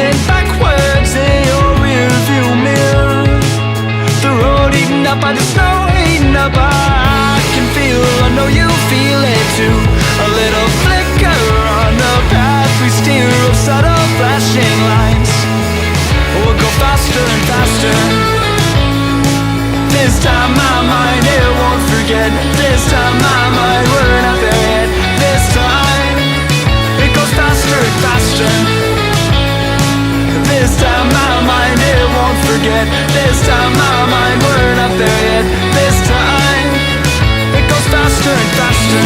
moving backwards in your rearview mirror. The road eaten up by the snow, eaten up by, I can feel, I know you feel it too. A little flicker on the path we steer of subtle flashing lines. We'll go faster and faster. This time my mind, it won't forget. This time my mind, we're not there yet. This time it goes faster and faster. This time my mind, it won't forget. This time my mind, we're not there yet. This time it goes faster and faster.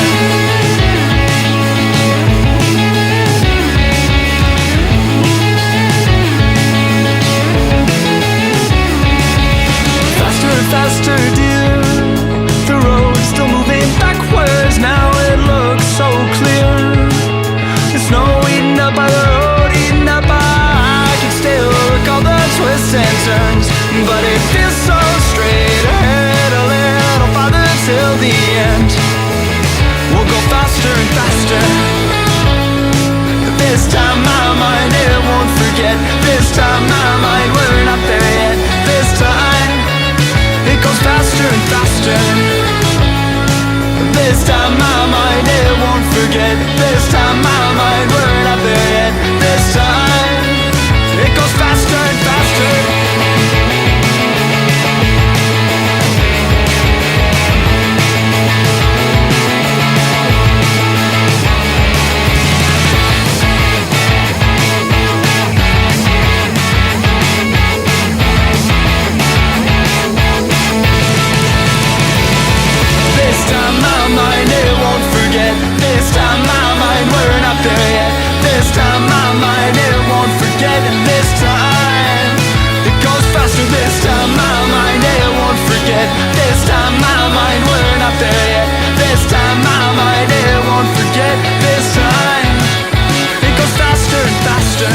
Faster, dear. The road's still moving backwards. Now it looks so clear. The snow eaten up by the road, eaten up by, I can still recall the twists and turns, but it feels so straight ahead, a little farther till the end. We'll go faster and faster. This time my mind, it won't forget. This time my mind, we're not there yet. This time it goes faster and faster. This time my mind, it won't forget. This time my mind, we're not there yet. This time it goes faster and faster. This time my mind, we're not there yet. This time my mind, it won't forget. This time it goes faster. This time my mind, it won't forget. This time my mind, we're not there yet. This time my mind, it won't forget. This time it goes faster and faster.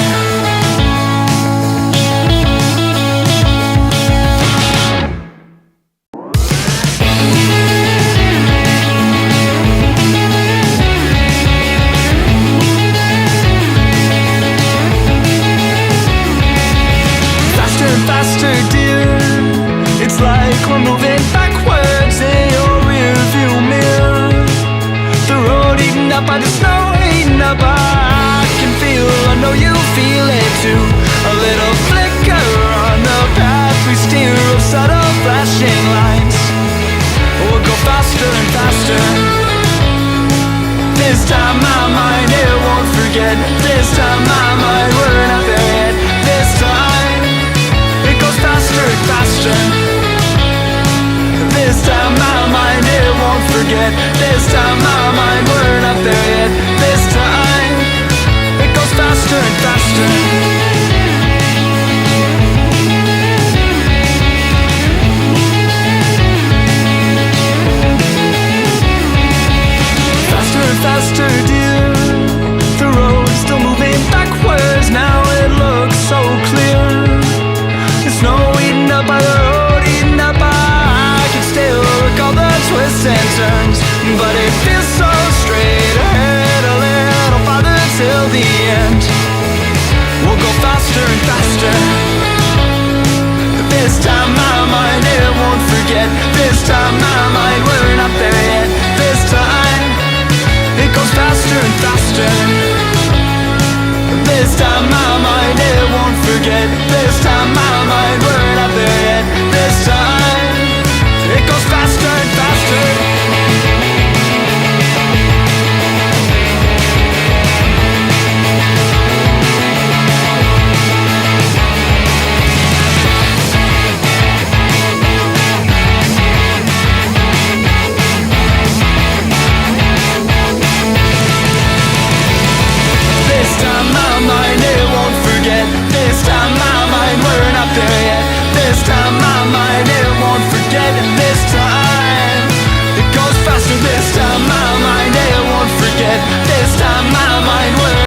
Faster, dear. It's like we're moving backwards in your rearview mirror. The road eaten up by the snow, eaten up by, I can feel, I know you feel it too. A little flicker on the path we steer of subtle flashing lines. We'll go faster and faster. This time my mind, it won't forget. This time my mind, we're not there yet. This time it goes faster and faster. This time my mind, it won't forget. This time my mind, we're not there yet. This time it goes faster and faster. Faster and faster, dear. The road's still moving backwards. Now it looks so clear. The snow eaten up by the road, eaten up by, I can still recall the twists and turns, but it feels so straight ahead, a little farther till the end. We'll go faster and faster. This time my mind, it won't forget. This time my mind, we're not there yet. This time it goes faster and faster. This time my mind, it won't forget. This time my mind, we're not there yet. This time it goes faster and faster. This time my mind, it won't forget. This time my mind, we're not there yet. This time my mind, it won't forget. This time it goes faster. This time my mind, it won't forget.